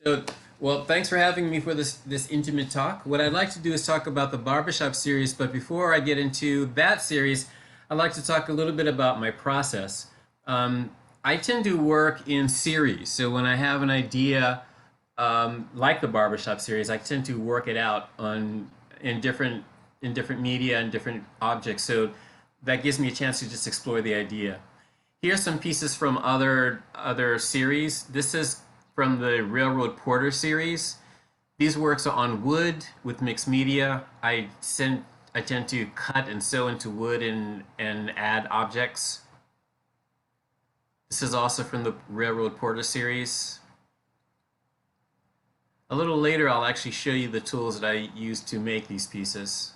So, well, thanks for having me for this intimate talk. What I'd like to do is talk about the Barbershop series, but before I get into that series, I'd like to talk a little bit about my process. Um, I tend to work in series. So when I have an idea, like the Barbershop series, I tend to work it out on in different in different media and different objects. So that gives me a chance to just explore the idea. Here's some pieces from other series. This is from the Railroad Porter series. These works are on wood with mixed media. I tend to cut and sew into wood and add objects. This is also from the Railroad Porter series. A little later, I'll actually show you the tools that I use to make these pieces.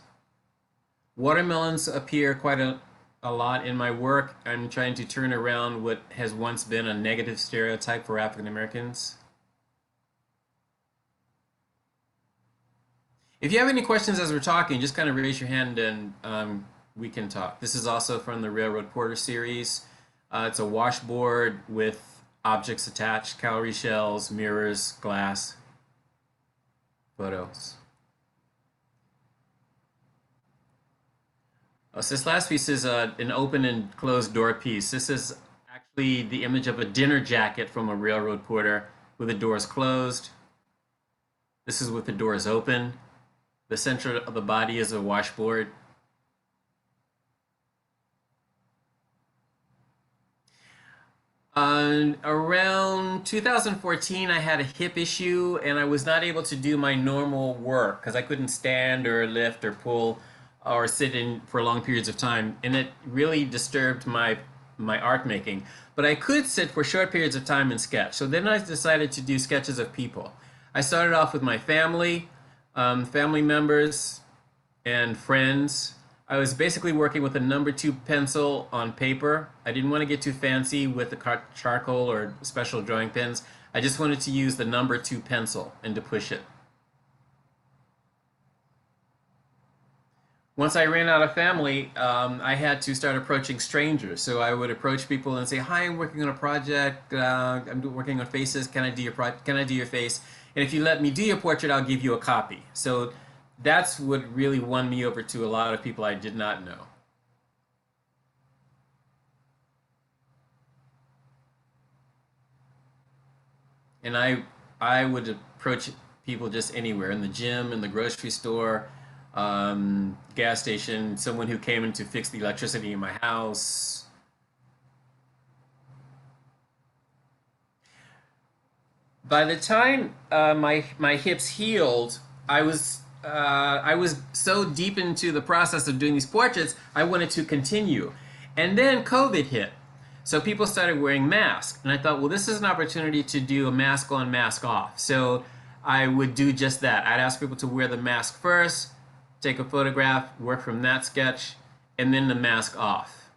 Watermelons appear quite a lot in my work. I'm trying to turn around what has once been a negative stereotype for African Americans. If you have any questions as we're talking, just kind of raise your hand and we can talk. This is also from the Railroad Porter series. It's a washboard with objects attached, cowrie shells, mirrors, glass, photos. So this last piece is an open and closed door piece. This is actually the image of a dinner jacket from a railroad porter with the doors closed. This is with the doors open. The center of the body is a washboard. Around 2014, I had a hip issue and I was not able to do my normal work because I couldn't stand or lift or pull or sit in for long periods of time, and it really disturbed my art making. But I could sit for short periods of time and sketch. So then I decided to do sketches of people. I started off with my family, family members, and friends. I was basically working with a number 2 pencil on paper. I didn't want to get too fancy with the charcoal or special drawing pens. I just wanted to use the number 2 pencil and to push it. Once I ran out of family, I had to start approaching strangers. So I would approach people and say, "Hi, I'm working on a project. I'm working on faces. Can I do your Can I do your face? And if you let me do your portrait, I'll give you a copy." So that's what really won me over to a lot of people I did not know. And I would approach people just anywhere, in the gym, in the grocery store, gas station, someone who came in to fix the electricity in my house. By the time my hips healed, I was so deep into the process of doing these portraits, I wanted to continue, and then COVID hit. So people started wearing masks, and I thought, well, this is an opportunity to do a mask on, mask off. So I would do just that. I'd ask people to wear the mask first, take a photograph, work from that sketch, and then the mask off.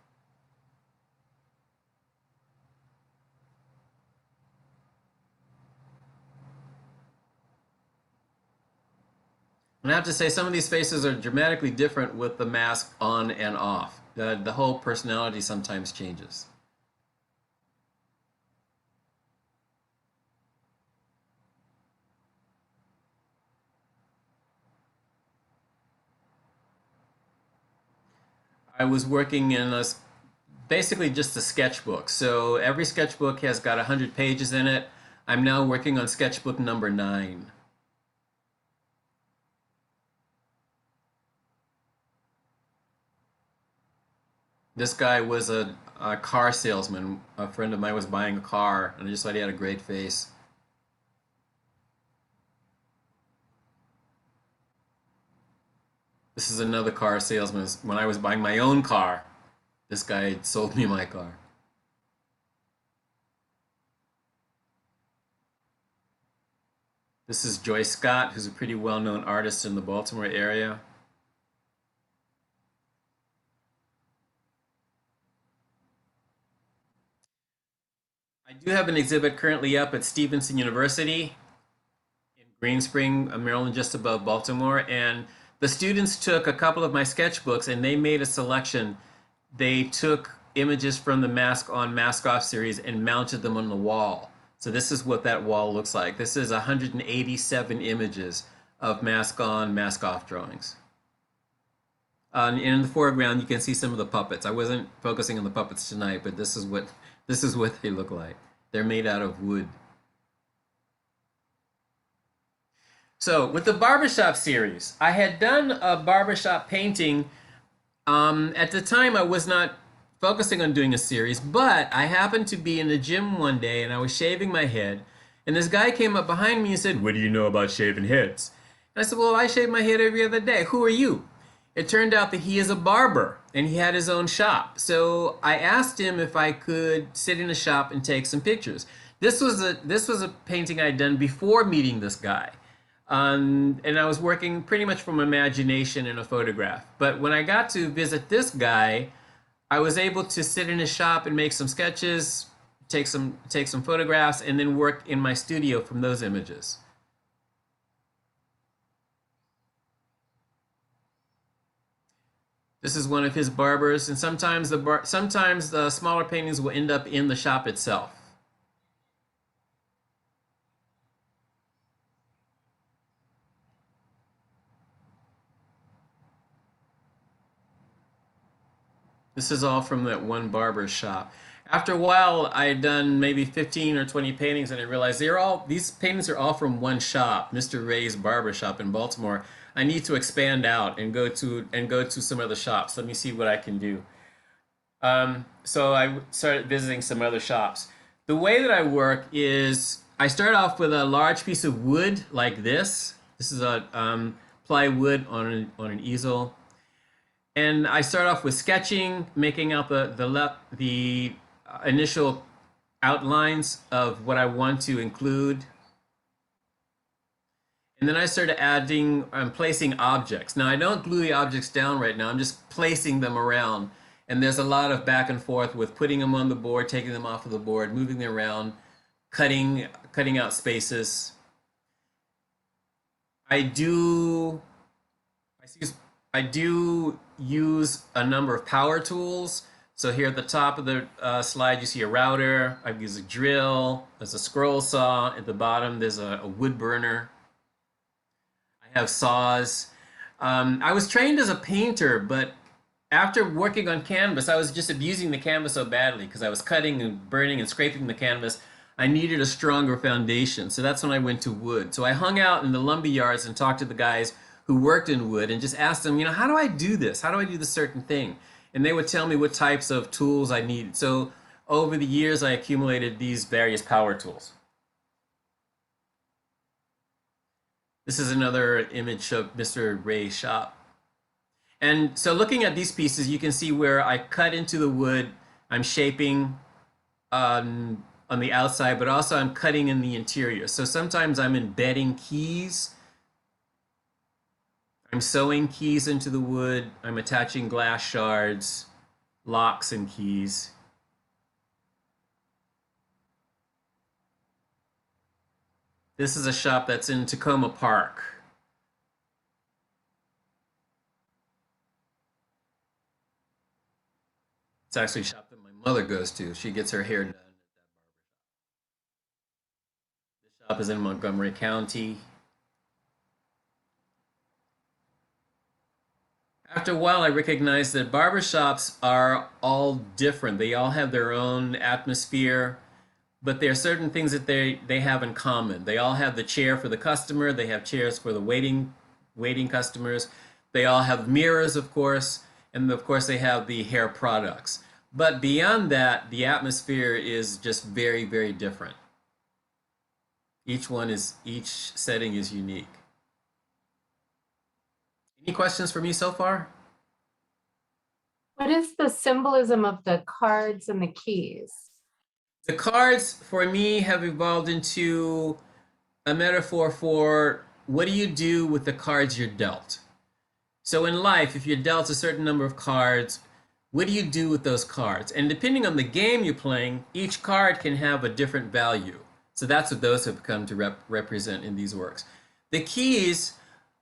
And I have to say, some of these faces are dramatically different with the mask on and off. The whole personality sometimes changes. I was working in basically just a sketchbook. So every sketchbook has got 100 pages in it. I'm now working on sketchbook number 9. This guy was a car salesman. A friend of mine was buying a car, and I just thought he had a great face. This is another car salesman. When I was buying my own car, this guy sold me my car. This is Joyce Scott, who's a pretty well-known artist in the Baltimore area. I do have an exhibit currently up at Stevenson University in Green Spring, Maryland, just above Baltimore. And the students took a couple of my sketchbooks and they made a selection. They took images from the Mask On, Mask Off series and mounted them on the wall. So this is what that wall looks like. This is 187 images of mask on, mask off drawings. And in the foreground, you can see some of the puppets. I wasn't focusing on the puppets tonight, but this is what they look like. They're made out of wood. So with the Barbershop series, I had done a barbershop painting. At the time, I was not focusing on doing a series, but I happened to be in the gym one day and I was shaving my head, and this guy came up behind me and said, "What do you know about shaving heads?" And I said, "Well, I shave my head every other day. Who are you?" It turned out that he is a barber and he had his own shop. So I asked him if I could sit in a shop and take some pictures. This was a painting I'd done before meeting this guy. And I was working pretty much from imagination in a photograph. But when I got to visit this guy, I was able to sit in his shop and make some sketches, take some photographs, and then work in my studio from those images. This is one of his barbers, and sometimes the smaller paintings will end up in the shop itself. This is all from that one barber shop. After a while, I had done maybe 15 or 20 paintings, and I realized these paintings are all from one shop, Mr. Ray's Barber Shop in Baltimore. I need to expand out and go to some other shops. Let me see what I can do. So I started visiting some other shops. The way that I work is I start off with a large piece of wood like this. This is a plywood on an easel. And I start off with sketching, making out the initial outlines of what I want to include. And then I started placing objects. Now I don't glue the objects down right now, I'm just placing them around. And there's a lot of back and forth with putting them on the board, taking them off of the board, moving them around, cutting out spaces. I do, I do use a number of power tools. So here at the top of the slide, you see a router. I use a drill. There's a scroll saw. At the bottom, there's a wood burner. I have saws. I was trained as a painter, but after working on canvas, I was just abusing the canvas so badly because I was cutting and burning and scraping the canvas. I needed a stronger foundation, so that's when I went to wood. So I hung out in the lumber yards and talked to the guys who worked in wood and just asked them, how do I do this? How do I do this certain thing? And they would tell me what types of tools I needed. So over the years, I accumulated these various power tools. This is another image of Mr. Ray's shop. And so looking at these pieces, you can see where I cut into the wood, I'm shaping on the outside, but also I'm cutting in the interior. So sometimes I'm embedding keys. I'm sewing keys into the wood. I'm attaching glass shards, locks, and keys. This is a shop that's in Tacoma Park. It's actually a shop that my mother goes to. She gets her hair done at that barbershop. This shop is in Montgomery County. After a while, I recognized that barbershops are all different. They all have their own atmosphere, but there are certain things that they have in common. They all have the chair for the customer. They have chairs for the waiting customers. They all have mirrors, of course, and of course they have the hair products. But beyond that, the atmosphere is just very, very different. Each setting is unique. Any questions for me so far? What is the symbolism of the cards and the keys? The cards for me have evolved into a metaphor for what do you do with the cards you're dealt. So in life, if you're dealt a certain number of cards, what do you do with those cards? And depending on the game you're playing, each card can have a different value. So that's what those have come to represent in these works. The keys,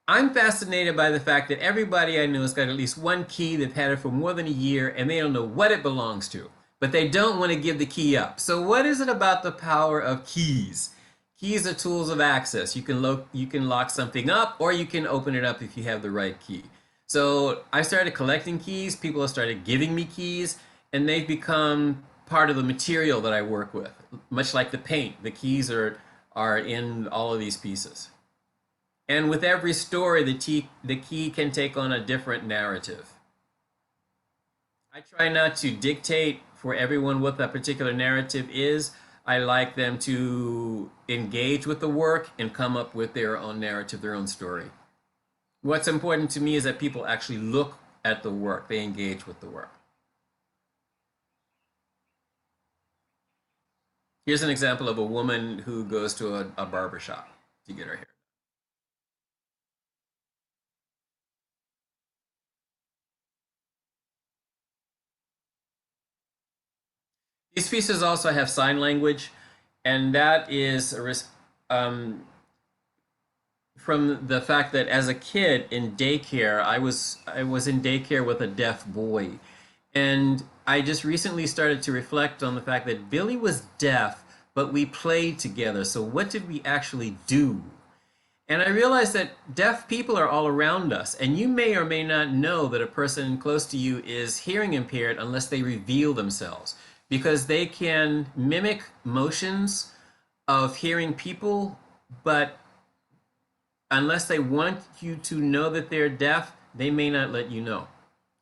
I'm fascinated by the fact that everybody I know has got at least one key. They've had it for more than a year and they don't know what it belongs to. but they don't want to give the key up. So what is it about the power of keys? Keys are tools of access. You can lock something up, or you can open it up if you have the right key. So I started collecting keys. People have started giving me keys, and they've become part of the material that I work with. Much like the paint, the keys are in all of these pieces. And with every story, the key can take on a different narrative. I try not to dictate for everyone what that particular narrative is. I like them to engage with the work and come up with their own narrative, their own story. What's important to me is that people actually look at the work, they engage with the work. Here's an example of a woman who goes to a barber shop to get her hair. These pieces also have sign language, and that is from the fact that as a kid in daycare, I was in daycare with a deaf boy, and I just recently started to reflect on the fact that Billy was deaf, but we played together. So what did we actually do? And I realized that deaf people are all around us, and you may or may not know that a person close to you is hearing impaired unless they reveal themselves, because they can mimic motions of hearing people, but unless they want you to know that they're deaf, they may not let you know.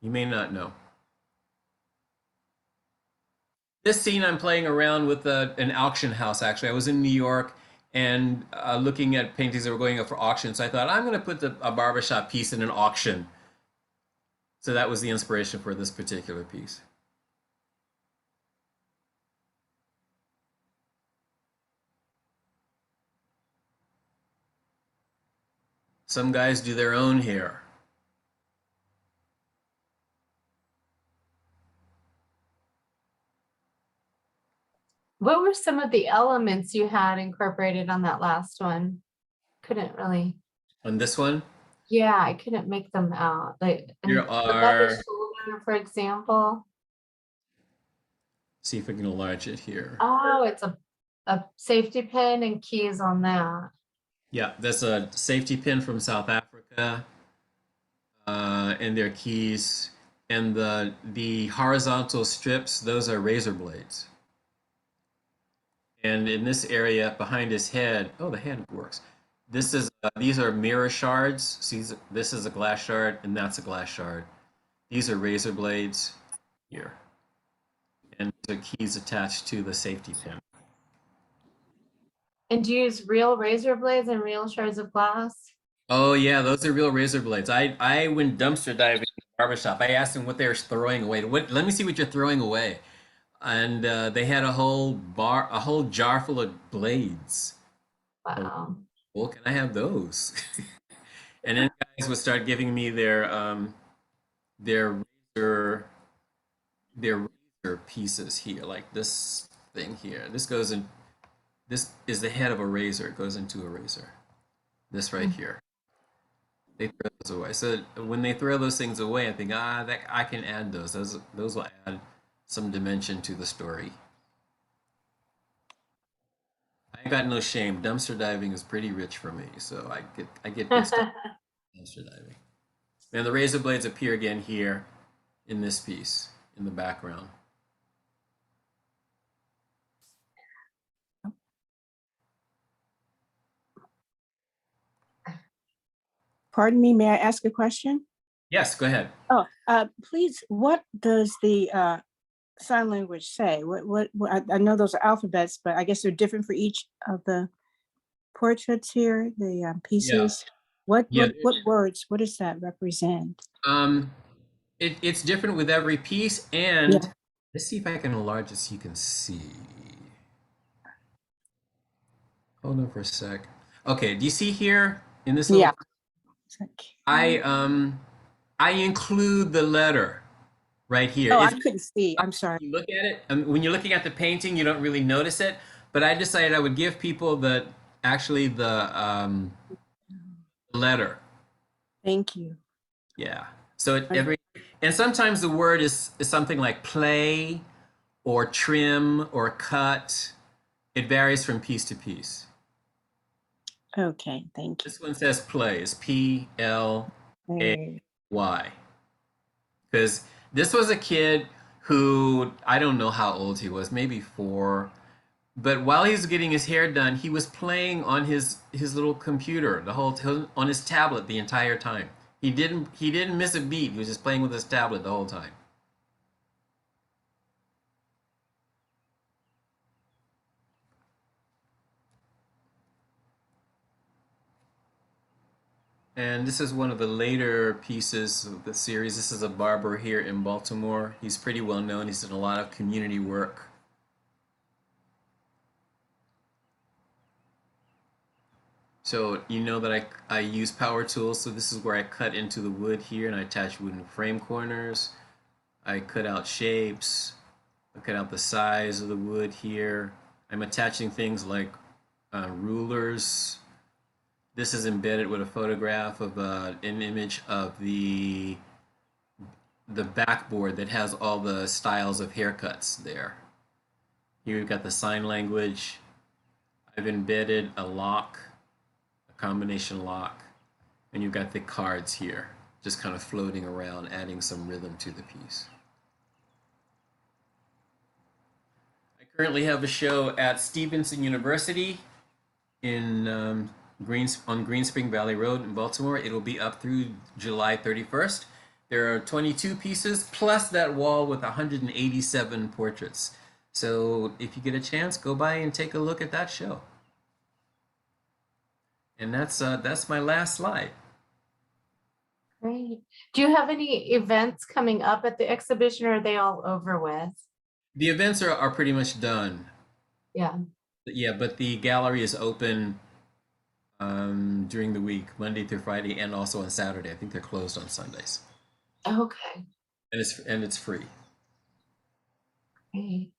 You may not know. This scene, I'm playing around with an auction house, actually. I was in New York and looking at paintings that were going up for auction. So I thought, I'm going to put a barbershop piece in an auction. So that was the inspiration for this particular piece. Some guys do their own hair. What were some of the elements you had incorporated on that last one? Couldn't really, On this one, yeah, I couldn't make them out. Like, and here the leather are, shoulder, for example. see if we can enlarge it here. Oh, it's a safety pin and keys on that. Yeah, that's a safety pin from South Africa, and their keys. And the horizontal strips, those are razor blades. And in this area behind his head, oh, the head works. This is these are mirror shards. See, this is a glass shard, and that's a glass shard. These are razor blades here, and the keys attached to the safety pin. And do you use real razor blades and real shards of glass? Oh yeah, those are real razor blades. I went dumpster diving in the barbershop. I asked them what they were throwing away. What? Let me see what you're throwing away. And they had a whole jar full of blades. Oh, Wow. well, can I have those? And then guys would start giving me their razor their razor pieces here, like this thing here. This goes in. This is the head of a razor. It goes into a razor. This right here. They throw those away. So when they throw those things away, I think, that I can add those. Those will add some dimension to the story. I got no shame. Dumpster diving is pretty rich for me, so I get good stuff dumpster diving. And the razor blades appear again here in this piece in the background. Pardon me, may I ask a question? Yes, go ahead. Oh, please, what does the sign language say? I know those are alphabets, but I guess they're different for each of the portraits here, the Yeah, pieces. What yeah. words, what does that represent? Um, it's different with every piece, and Yeah, let's see if I can enlarge it so you can see. Hold on for a sec. Okay, do you see here in this little? yeah. It's like- I include the letter right here. Oh, I If couldn't see, I'm sorry. you look at it, when you're looking at the painting, you don't really notice it. But I decided I would give people the letter. Thank you. Yeah. So I- every and sometimes the word is something like play or trim or cut. It varies from piece to piece. Okay, thank you. This one says play. It's Play. Hey, Because this was a kid who, I don't know how old he was, maybe 4. But while he was getting his hair done, he was playing on his little computer, on his tablet the entire time. He didn't miss a beat. He was just playing with his tablet the whole time. And this is one of the later pieces of the series. This is a barber here in Baltimore. He's pretty well known. He's done a lot of community work. So you know that I use power tools. So this is where I cut into the wood here and I attach wooden frame corners. I cut out shapes. I cut out the size of the wood here. I'm attaching things like rulers. This is embedded with a photograph of an image of the backboard that has all the styles of haircuts there. Here we've got the sign language. I've embedded a lock, a combination lock, and you've got the cards here, just kind of floating around, adding some rhythm to the piece. I currently have a show at Stevenson University in on Green Spring Valley Road in Baltimore. It'll be up through July 31st. There are 22 pieces plus that wall with 187 portraits. So if you get a chance, go by and take a look at that show. And that's my last slide. Great. Do you have any events coming up at the exhibition, or are they all over with? The events are pretty much done. Yeah. Yeah, but the gallery is open during the week, Monday through Friday, and also on Saturday. I think they're closed on Sundays. Okay. And it's free. Great.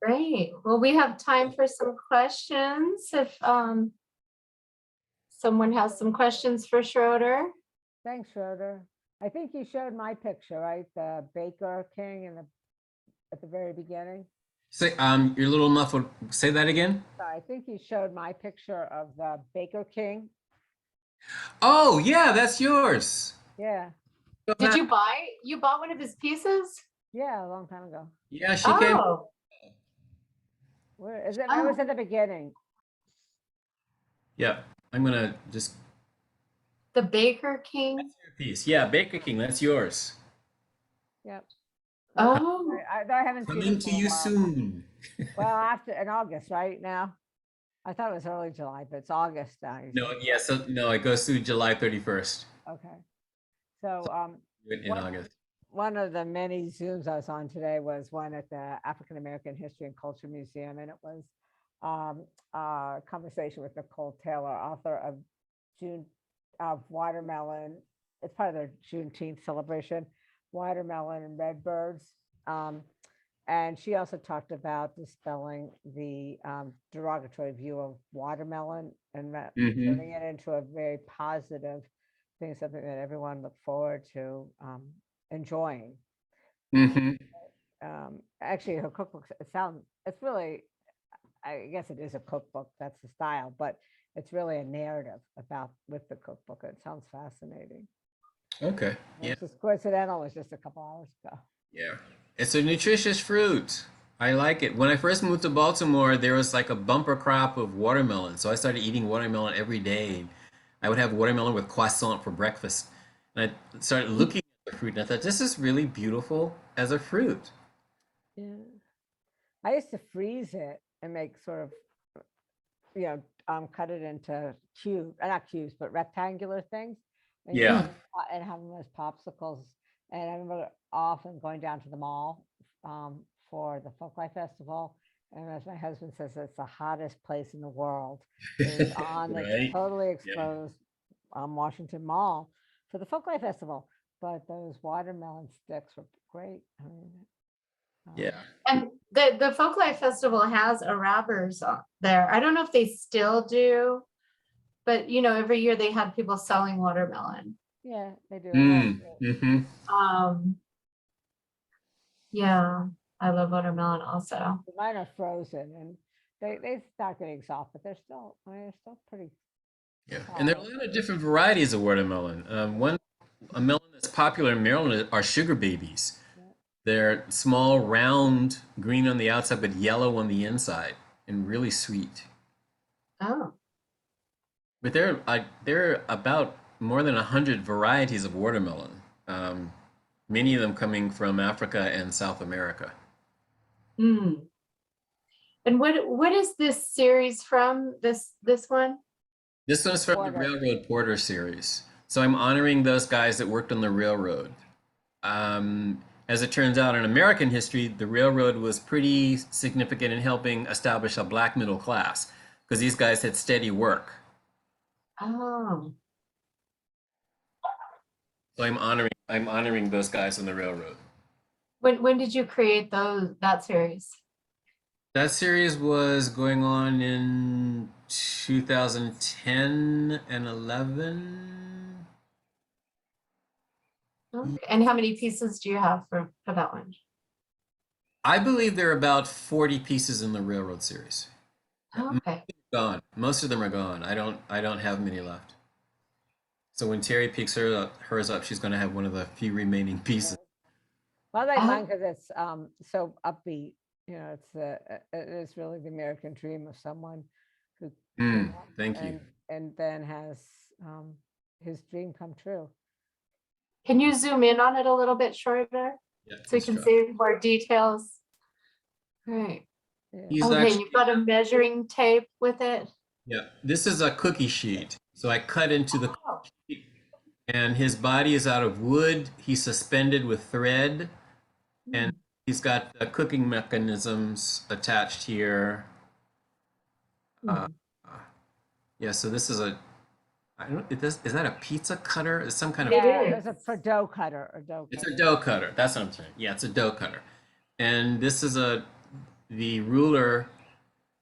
Great. Well, we have time for some questions. If someone has some questions for Schroeder. Thanks, Schroeder. I think you showed my picture, right? The Baker King at the very beginning. Say, you're a little muffled. Say that again. I think you showed my picture of the Baker King. Oh, yeah, that's yours. Yeah, Did you bought one of his pieces? yeah, a long time ago. Yeah, she came. Oh, Where is it? I was at the beginning. Yeah, I'm gonna just. the Baker King. That's your piece. Yeah, Baker King, that's yours. Yep. Oh, I haven't seen Coming it to for a you while. soon. Well, in August, right now. I thought it was early July, but it's August now. No, yeah, so no, it goes through July 31st. Okay. So In August. one of the many Zooms I was on today was one at the African American History and Culture Museum, and it was a conversation with Nicole Taylor, author of Watermelon. It's part of their Juneteenth celebration, Watermelon and Redbirds. And she also talked about dispelling the derogatory view of watermelon and turning it into a very positive thing, something that everyone looked forward to enjoying. Actually, her cookbook, it's really, I guess it is a cookbook, that's the style, but it's really a narrative with the cookbook. It sounds fascinating. Okay. Yeah. It's just coincidental, it was just a couple hours ago. Yeah. It's a nutritious fruit. I like it. When I first moved to Baltimore, there was like a bumper crop of watermelon. So I started eating watermelon every day. I would have watermelon with croissant for breakfast. And I started looking at the fruit and I thought, this is really beautiful as a fruit. Yeah. I used to freeze it and make sort of, cut it into not cubes, but rectangular things. And Yeah. and have them as popsicles. And I remember often going down to the mall for the Folklife Festival. And as my husband says, it's the hottest place in the world. It's on Right. the totally exposed Washington Mall for the Folklife Festival. But those watermelon sticks were great. I mean, Yeah. and the Folklife Festival has a Robbers there. I don't know if they still do, but every year they had people selling watermelon. Yeah, they do. Mm-hmm. Yeah. I love watermelon also. Mine are frozen and they start getting soft, but they're still, I mean, they're still pretty Yeah, and there are a lot of different varieties of watermelon. A melon that's popular in Maryland are sugar babies. solid. They're small, round, green on the outside, but yellow on the inside, and really sweet. Oh, But there are about more than 100 varieties of watermelon. Many of them coming from Africa and South America. mm. And what is this series from? This one? This one's from the Porter. Railroad Porter series. So I'm honoring those guys that worked on the railroad. As it turns out, in American history, the railroad was pretty significant in helping establish a black middle class because these guys had steady work. Oh, So I'm honoring those guys on the railroad. when did you create that series? That series was going on in 2010 and 11. Okay. And how many pieces do you have for that one? I believe there are about 40 pieces in the railroad series. Okay. Gone. Most of them are gone. I don't have many left. So when Terry picks hers up, she's going to have one of the few remaining pieces. Well, I like Oh. mine because it's so upbeat. You know, it is really the American dream of someone who came up Thank you. and then has his dream come true. Can you zoom in on it a little bit shorter Yeah, so you please can try. see more details? Great. Yeah. He's Okay, actually, you've got a measuring tape with it. yeah, this is a cookie sheet. So I cut into the Oh, cookie, and his body is out of wood. He's suspended with thread, and hmm. he's got cooking mechanisms attached here. Uh, yeah, so this is I don't, is that a pizza cutter? Is some kind of, It Yeah, is. there's a for dough cutter or dough it's cutter. a dough cutter. That's what I'm saying. Yeah, it's a dough cutter. And this is the ruler.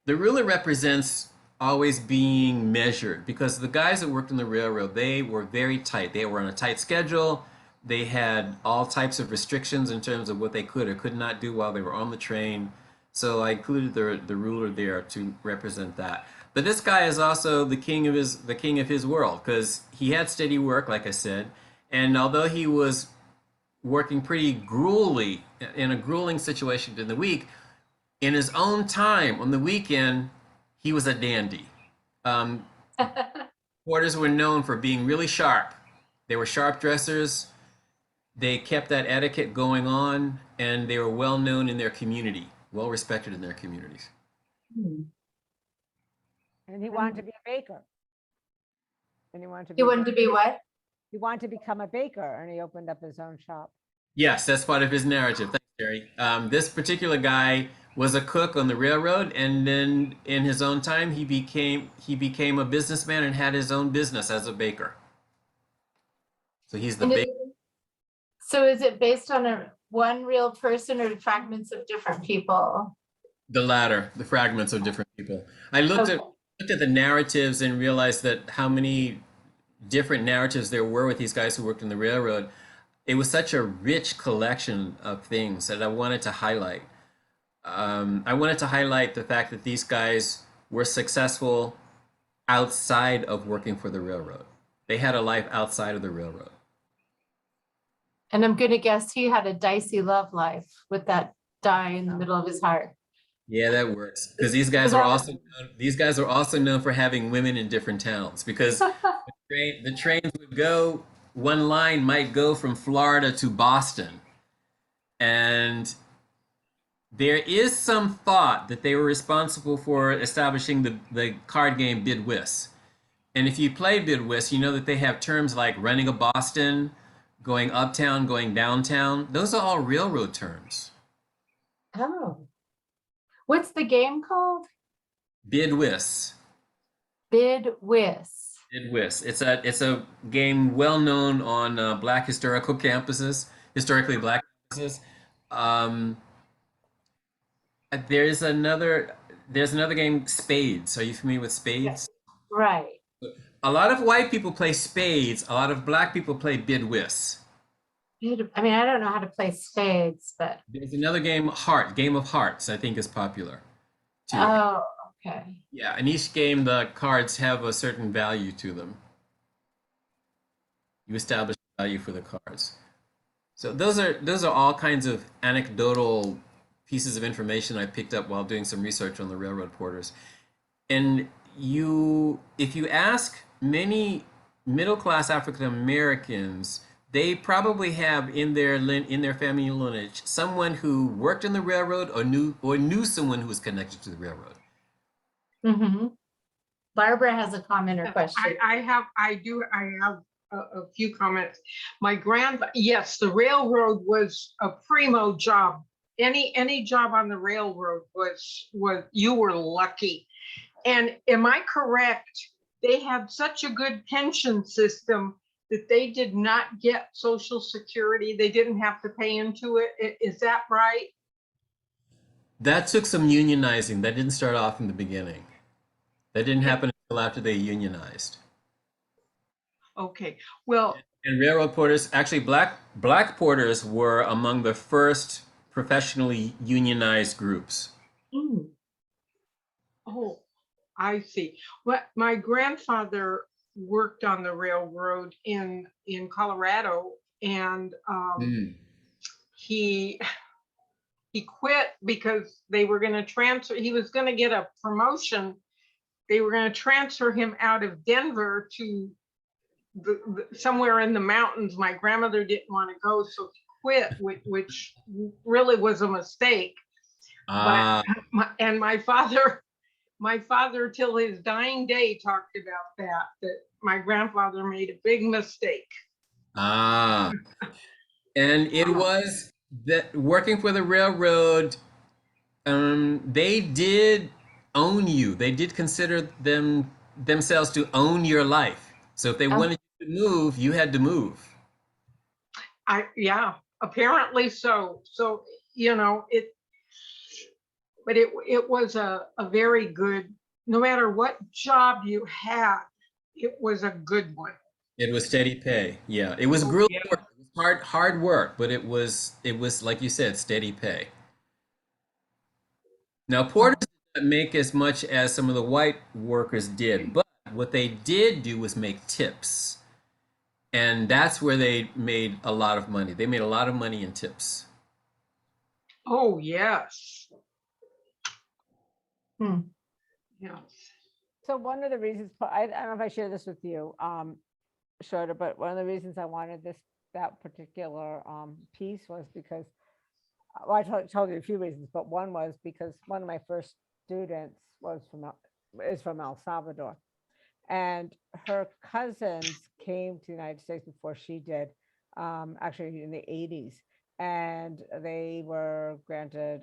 The ruler represents always being measured because the guys that worked in the railroad, they were very tight. They were on a tight schedule. They had all types of restrictions in terms of what they could or could not do while they were on the train. So I included the ruler there to represent that. But this guy is also the king of his world because he had steady work, like I said, and although he was working pretty gruelly in a grueling situation in the week, in his own time on the weekend, he was a dandy. Um, Porters were known for being really sharp. They were sharp dressers. They kept that etiquette going on, and they were well known in their community, well respected in their communities. Hmm. And he wanted to be a baker. And he wanted to be You wanted to be what? he wanted to become a baker, and he opened up his own shop. Yes, that's part of his narrative. Thanks, Jerry. This particular guy was a cook on the railroad, and then in his own time, he became a businessman and had his own business as a baker. So he's the And baker. so is it based on one real person or fragments of different people? The latter, the fragments of different people. I looked Okay. at the narratives and realized that how many different narratives there were with these guys who worked in the railroad. It was such a rich collection of things that I wanted to highlight. I wanted to highlight the fact that these guys were successful outside of working for the railroad. They had a life outside of the railroad. And I'm gonna guess he had a dicey love life with that die in the middle of his heart. Yeah, that works because these guys are also known for having women in different towns because the trains would go. One line might go from Florida to Boston, and there is some thought that they were responsible for establishing the card game Bid Whist. And if you play Bid Whist, you know that they have terms like running a Boston, going uptown, going downtown. Those are all railroad terms. Oh, what's the game called? Bid Whist. Bid Whist. Bid Whist. It's a game well known on black historically black campuses. Um, there's another game, Spades. Are you familiar with Spades? Right. A lot of white people play Spades. A lot of black people play Bid Whist. I mean, I don't know how to play spades, but There's another game, Game of Hearts, I think is popular too. oh, okay. Yeah, in each game, the cards have a certain value to them. You establish value for the cards. So those are all kinds of anecdotal pieces of information I picked up while doing some research on the railroad porters. And if you ask many middle class African Americans, they probably have in their family lineage someone who worked in the railroad or knew someone who was connected to the railroad. Mm-hmm. Barbara has a comment or question. I have a few comments. Yes, the railroad was a primo job. Any job on the railroad was you were lucky. And am I correct? They had such a good pension system that they did not get Social Security. They didn't have to pay into it. Is that right? That took some unionizing. That didn't start off in the beginning. That didn't happen until after they unionized. Okay. Well, And railroad porters, actually black porters were among the first professionally unionized groups. Mm. oh, I see. What my grandfather worked on the railroad in Colorado, and he quit because they were going to transfer. He was going to get a promotion. They were going to transfer him out of Denver to somewhere in the mountains. My grandmother didn't want to go, so he quit, which really was a mistake. But my father till his dying day talked about that my grandfather made a big mistake. And it was that working for the railroad, they did own you. They did consider themselves to own your life. So if they wanted you to move, you had to move. Yeah, apparently so. So, but it was a very good, no matter what job you had, it was a good one. It was steady pay. Yeah, it was Oh, grueling yeah. work. It was hard work, but it was like you said, steady pay. Now, porters didn't make as much as some of the white workers did, but what they did do was make tips. And that's where they made a lot of money. They made a lot of money in tips. Oh, yes. Yeah. So one of the reasons, I don't know if I share this with you, Schroeder, but one of the reasons I wanted that particular piece was because, well, I told you a few reasons, but one was because one of my first students is from El Salvador, and her cousins came to the United States before she did, actually in the 80s, and they were granted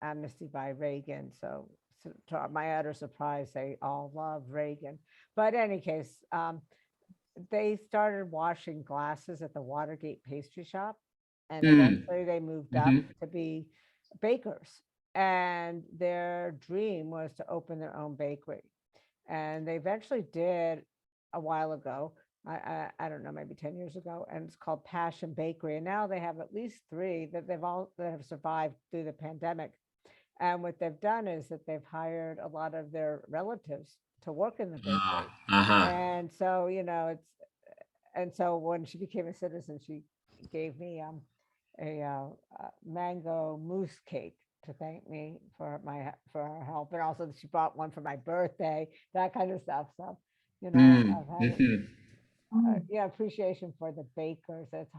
amnesty by Reagan. So to my utter surprise, they all love Reagan. But in any case, they started washing glasses at the Watergate pastry shop, and eventually they moved up to be bakers. And their dream was to open their own bakery. And they eventually did a while ago. I don't know, maybe 10 years ago, and it's called Passion Bakery. And now they have at least 3 that have survived through the pandemic. And what they've done is that they've hired a lot of their relatives to work in the bakery. And so, and so when she became a citizen, she gave me a mango mousse cake to thank me for her help. And also she brought one for my birthday, that kind of stuff. So, I've had appreciation for the bakers. It's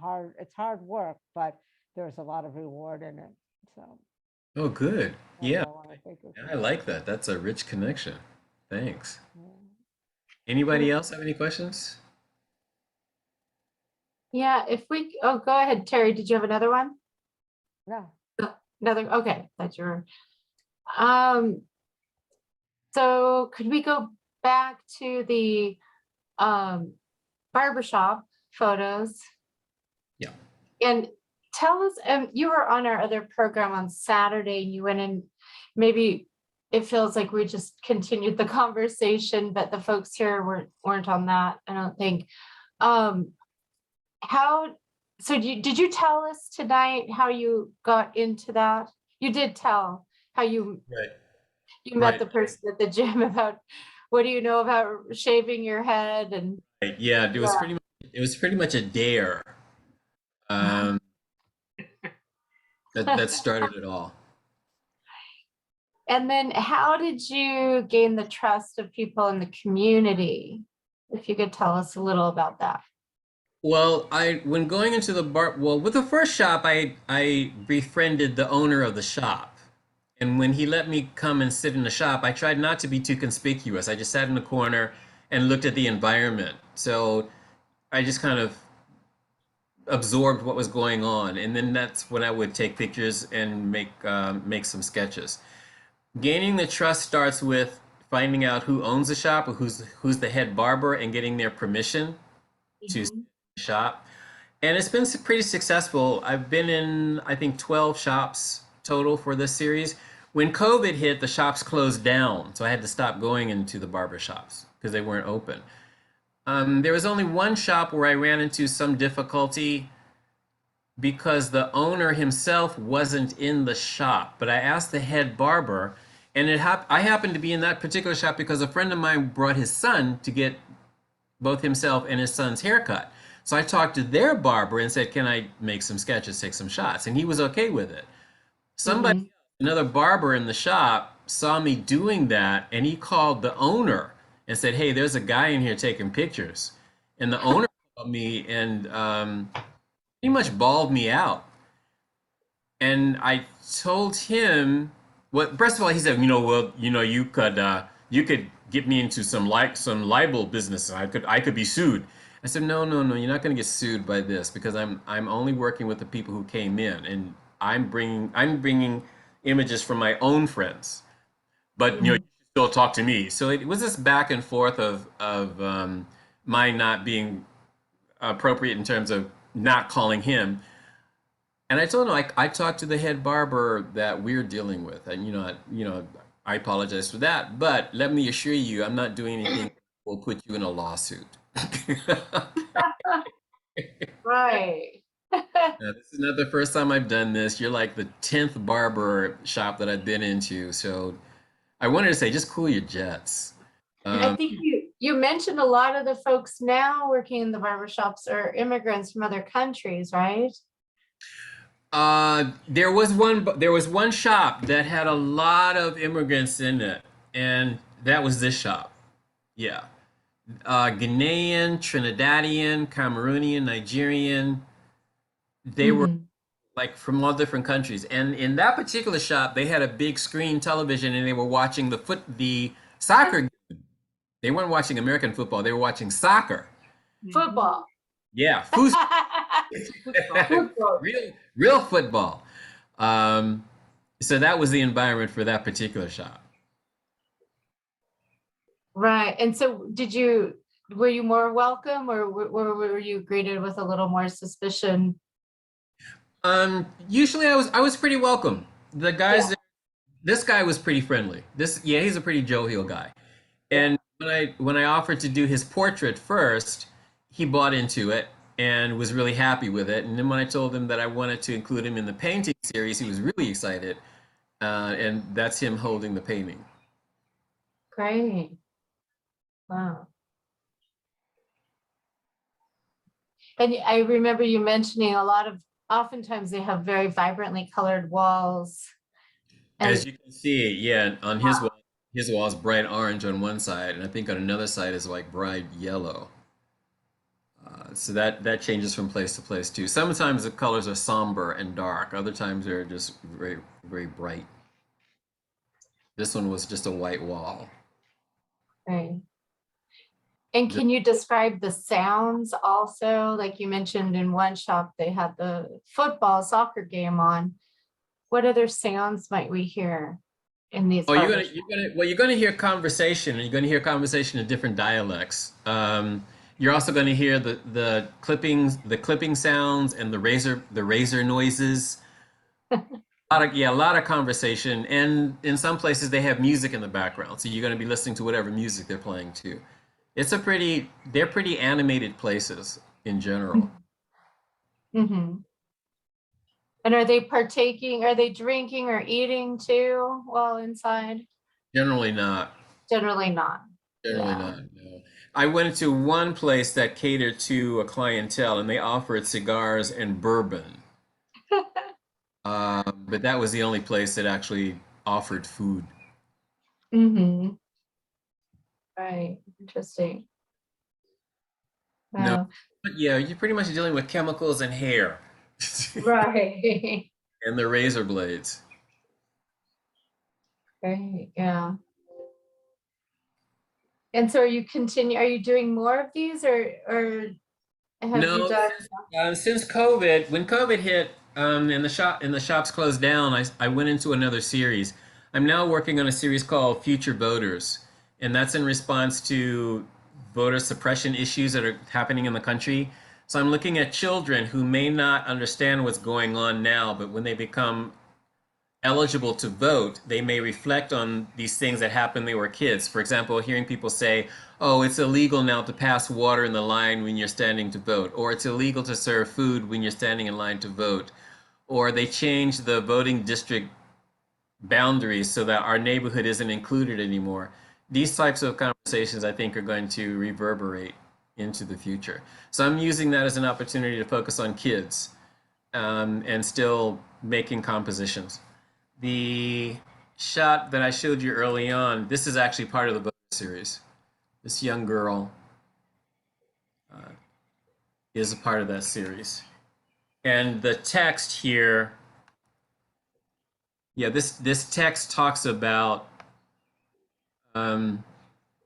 hard work, but there's a lot of reward in it. So. Oh, good. Yeah, I I like that. That's a rich connection. Thanks. Anybody else have any questions? Yeah, go ahead, Terry. Did you have another one? No. Another, okay, that's your. So could we go back to the barbershop photos? Yeah. And tell us, you were on our other program on Saturday, and you went in, donc it feels like we just continued the conversation, but the folks here weren't on that, I don't think. So did you tell us tonight how you got into that? You did tell how you Right. met Right. the person at the gym about what do you know about shaving your head and Right. Yeah, it was pretty much a dare um, that started it all. and then how did you gain the trust of people in the community? If you could tell us a little about that. Well, when going into the with the first shop, I befriended the owner of the shop. And when he let me come and sit in the shop, I tried not to be too conspicuous. I just sat in the corner and looked at the environment. So I just kind of absorbed what was going on, and then that's when I would take pictures and make some sketches. Gaining the trust starts with finding out who owns the shop or who's the head barber and getting their permission to Mhm. shop. And it's been pretty successful. I've been in, I think, 12 shops total for this series. When COVID hit, the shops closed down, so I had to stop going into the barber shops because they weren't open. There was only one shop where I ran into some difficulty because the owner himself wasn't in the shop. But I asked the head barber, and I happened to be in that particular shop because a friend of mine brought his son to get both himself and his son's haircut. So I talked to their barber and said, "Can I make some sketches, take some shots?" And he was okay with it. Somebody, Mhm. another barber in the shop, saw me doing that, and he called the owner and said, "Hey, there's a guy in here taking pictures." And the owner called me and pretty much bawled me out. And I told him, well, first of all, he said, well, you could get me into some libel business. I could be sued. I said, no, no, no, you're not going to get sued by this because I'm only working with the people who came in, and I'm bringing images from my own friends, but you Mhm. still talk to me. So it was this back and forth of mine not being appropriate in terms of not calling him. And I told him, I talked to the head barber that we're dealing with, and I apologize for that, but let me assure you, I'm not doing anything that will put you in a lawsuit. Right. Now, this is not the first time I've done this. You're like the 10th barber shop that I've been into, so I wanted to say, just cool your jets. I Um, think you mentioned a lot of the folks now working in the barbershops are immigrants from other countries, right? there was one shop that had a lot of immigrants in it, and that was this shop. Yeah. Ghanaian, Trinidadian, Cameroonian, Nigerian. They were Mhm. like from all different countries. And in that particular shop, they had a big screen television, and they were watching the soccer. They weren't watching American football. They were watching soccer. Football. Yeah, Football. real football. Um, so that was the environment for that particular shop. Right. And so were you more welcome or were you greeted with a little more suspicion? Usually I was pretty welcome. The guys, Yeah. this guy was pretty friendly. Yeah, he's a pretty jovial guy. Yeah. And when I offered to do his portrait first, he bought into it and was really happy with it. And then when I told him that I wanted to include him in the painting series, he was really excited. And that's him holding the painting. Great. Wow. And I remember you mentioning oftentimes they have very vibrantly colored walls. As And you can see, yeah, on his wall is bright orange on one side, and I think on another side is like bright yellow. So that changes from place to place too. Sometimes the colors are somber and dark. Other times they're just very very bright. This one was just a white wall. right. And The- can you describe the sounds also? Like you mentioned in one shop, they had the soccer game on. What other sounds might we hear in these Oh, barbershops? you're gonna hear conversation, and you're gonna hear conversation in different dialects. You're also gonna hear the clipping sounds and the razor noises. A lot of conversation, and in some places they have music in the background, so you're gonna be listening to whatever music they're playing too. They're pretty animated places in general. Mm-hmm. And are they partaking, are they drinking or eating too while inside? Generally not. Generally not. Generally Yeah. not. No. I went into one place that catered to a clientele, and they offered cigars and bourbon. But that was the only place that actually offered food. Mm-hmm. Right. Interesting. No, Wow. but yeah, you're pretty much dealing with chemicals and hair Right. and the razor blades. Right. Yeah. And so are you doing more of these or have you No, done? since COVID, when COVID hit, and the shops closed down, I went into another series. I'm now working on a series called Future Voters, and that's in response to voter suppression issues that are happening in the country. So I'm looking at children who may not understand what's going on now, but when they become eligible to vote, they may reflect on these things that happened when they were kids. For example, hearing people say, oh, it's illegal now to pass water in the line when you're standing to vote, or it's illegal to serve food when you're standing in line to vote, or they changed the voting district boundaries so that our neighborhood isn't included anymore. These types of conversations, I think, are going to reverberate into the future. So I'm using that as an opportunity to focus on kids, and still making compositions. The shot that I showed you early on, this is actually part of the book series. This young girl is a part of that series. And the text here, yeah, this text talks about um,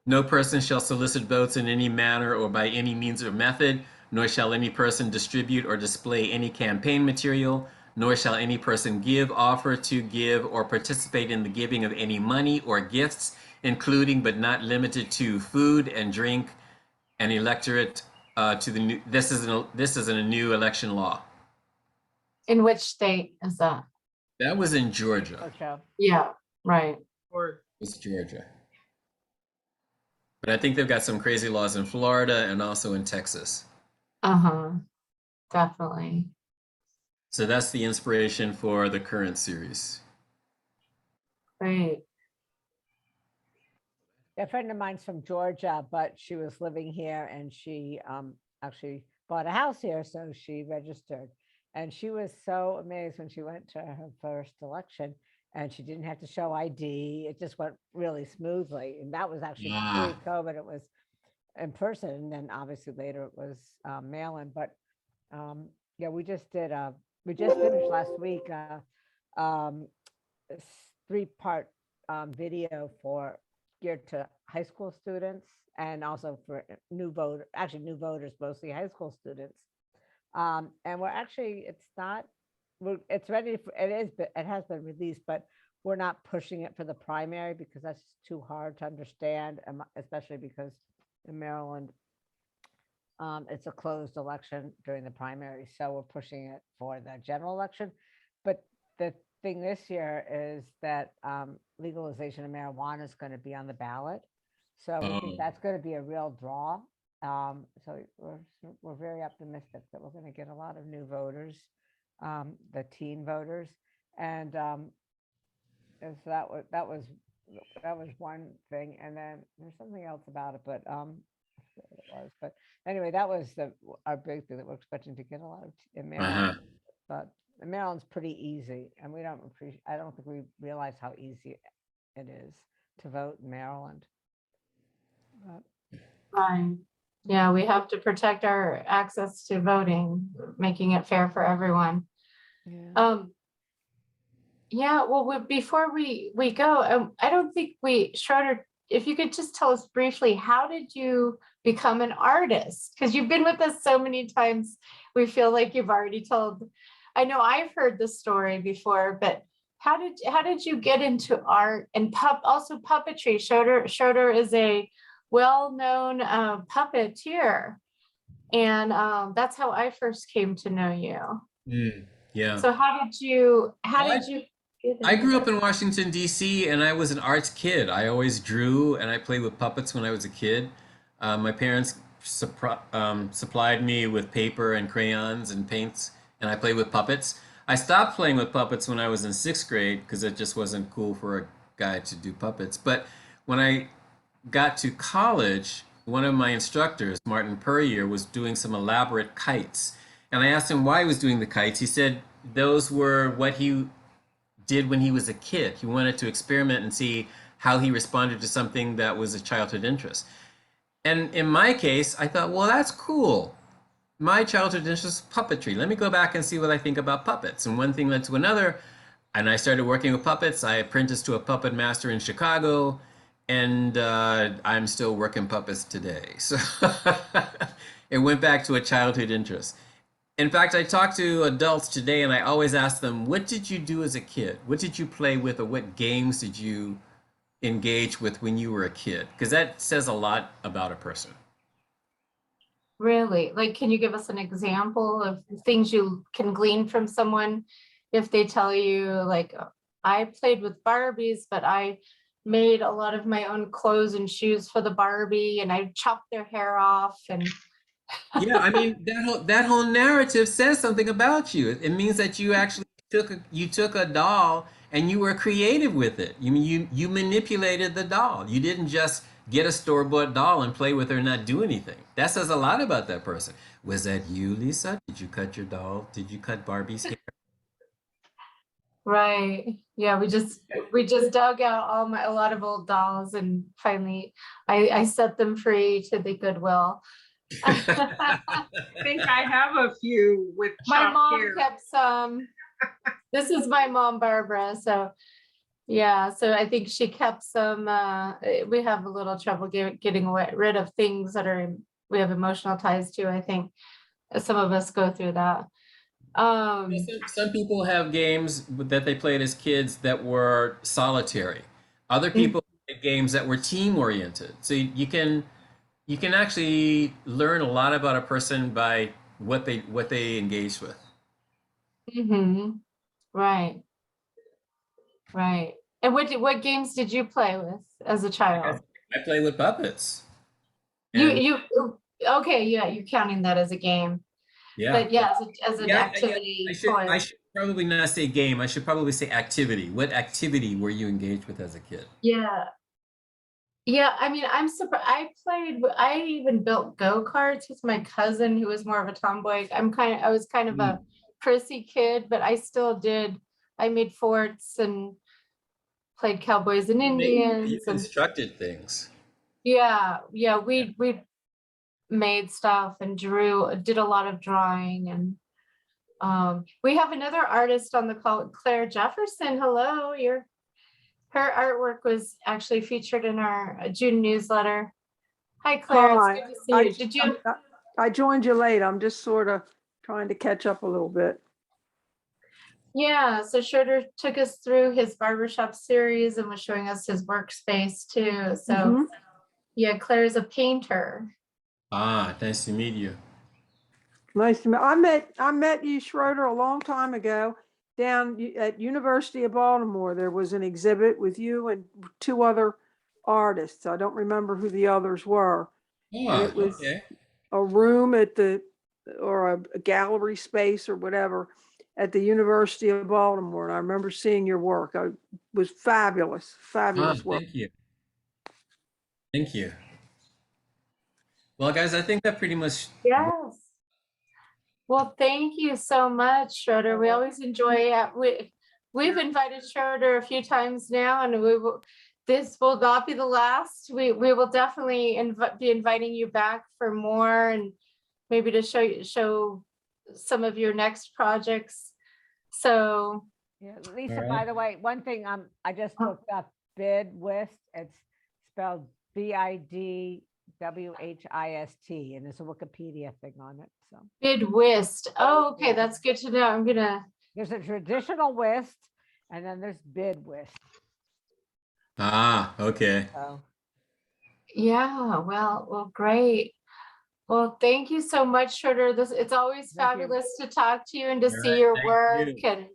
no person shall solicit votes in any manner or by any means or method, nor shall any person distribute or display any campaign material, nor shall any person give, offer to give, or participate in the giving of any money or gifts, including but not limited to food and drink, and electorate to the new. This is in a new election law. In which state is that? That was in Georgia. Okay. Yeah. Right. Or It's Georgia. But I think they've got some crazy laws in Florida and also in Texas. Uh-huh. Definitely. So that's the inspiration for the current series. Great. A friend of mine's from Georgia, but she was living here and she actually bought a house here, so she registered. And she was so amazed when she went to her first election and she didn't have to show ID. It just went really smoothly. And that was actually pre-COVID. It was in person. And then obviously later it was mail-in. But yeah, we just finished last week um, a 3-part video for geared to high school students and also for new voters, mostly high school students. And we're actually, it's ready for, it has been released, but we're not pushing it for the primary because that's too hard to understand, especially because in Maryland, it's a closed election during the primary. So we're pushing it for the general election. But the thing this year is that legalization of marijuana is going to be on the ballot. So we think that's going to be a real draw. So we're very optimistic that we're going to get a lot of new voters, the teen voters. And so that was one thing. And then there's something else about it, but it was. But anyway, that was our big thing that we're expecting to get a lot of in Maryland. But Maryland's pretty easy, and we don't appreciate. I don't think we realize how easy it is to vote in Maryland. Fine. Yeah, we have to protect our access to voting, making it fair for everyone. Yeah. Yeah, well, before we go, I don't think Schroeder, if you could just tell us briefly, how did you become an artist? Because you've been with us so many times, we feel like you've already told. I know I've heard the story before, but how did you get into art and also puppetry? Schroeder is a well-known puppeteer, and that's how I first came to know you. Yeah. So how did you get I grew into up in Washington, D.C., and I was an arts kid. I always drew and I played with puppets when I was a kid. My parents supplied me with paper and crayons and paints and I played with puppets. I stopped playing with puppets when I was in sixth grade because it just wasn't cool for a guy to do puppets. But when I got to college, one of my instructors, Martin Puryear, was doing some elaborate kites. And I asked him why he was doing the kites. He said those were what he did when he was a kid. He wanted to experiment and see how he responded to something that was a childhood interest. And in my case, I thought, well, that's cool. My childhood interest was puppetry. Let me go back and see what I think about puppets. And one thing led to another. And I started working with puppets. I apprenticed to a puppet master in Chicago. And I'm still working puppets today. So it went back to a childhood interest. In fact, I talk to adults today and I always ask them, what did you do as a kid? What did you play with, or what games did you engage with when you were a kid? Because that says a lot about a person. Really? Like, can you give us an example of things you can glean from someone if they tell you, like, I played with Barbies, but I made a lot of my own clothes and shoes for the Barbie, and I chopped their hair off, and Yeah, I mean that whole narrative says something about you. It means that you actually took a doll and you were creative with it. You manipulated the doll. You didn't just get a store-bought doll and play with her and not do anything. That says a lot about that person. Was that you, Lisa? Did you cut your doll? Did you cut Barbie's hair? right. Yeah, we just dug out a lot of old dolls, and finally I set them free to the Goodwill. I think I have a few with My chopped mom hair. kept some. This is my mom, Barbara. So yeah, so I think she kept some. We have a little trouble getting rid of things that we have emotional ties to. I think some of us go through that. Some people have games that they played as kids that were solitary. Other people played games that were team oriented. So you can actually learn a lot about a person by what they engage with. Mhm. Right, right. And what games did you play with as a Like child? I play with puppets. You And you okay, yeah, you're counting that as a game. yeah. But yeah, as an Yeah. activity toy. I should probably not say game. I should probably say activity. What activity were you engaged with as a kid? Yeah. Yeah, I mean, I'm surprised. I even built go-karts with my cousin who was more of a tomboy. I was kind of a Mm. prissy kid, but I still did. I made forts and played cowboys and You Indians, and constructed things. yeah, Yeah. we made stuff and did a lot of drawing, and we have another artist on the call, Claire Jefferson. Hello, her artwork was actually featured in our June newsletter. Hi, Claire. It's Hi, good to see you. Did you? I joined you late. I'm just sort of trying to catch up a little bit. Yeah. So Schroeder took us through his Barbershop series and was showing us his workspace too. So Mhm. yeah, Claire's a painter. Ah, nice to meet you. Nice to meet. I met you, Schroeder, a long time ago down at University of Baltimore. There was an exhibit with you and two other artists. I don't remember who the others were. And Ah, it was okay. a room or a gallery space or whatever at the University of Baltimore. And I remember seeing your work. It was fabulous, Ah, fabulous work. thank you. Thank you. Well, guys, I think that pretty much. Yes. Well, thank you so much, Schroeder. We always enjoy it. We've invited Schroeder a few times now, and this will not be the last. We will definitely be inviting you back for more, and maybe to show some of your next projects. So Yeah, All Lisa, right. by the way, one thing, I just looked up Bidwist. It's spelled Bidwhist, and there's a Wikipedia thing on it. So Bidwist. Oh, okay, Yeah. that's good to know. there's a traditional whist, and then there's Bidwist. Ah, okay. So Yeah, well, great. Well, thank you so much, Schroeder. It's always Thank you. fabulous to talk to you and to All see right, your thank work. you. And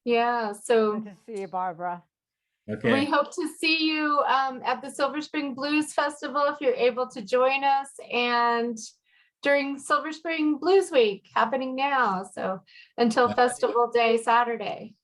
yeah, so good to see you, Barbara. we Okay. hope to see you at the Silver Spring Blues Festival if you're able to join us. And during Silver Spring Blues Week happening now. So until Festival Day Saturday.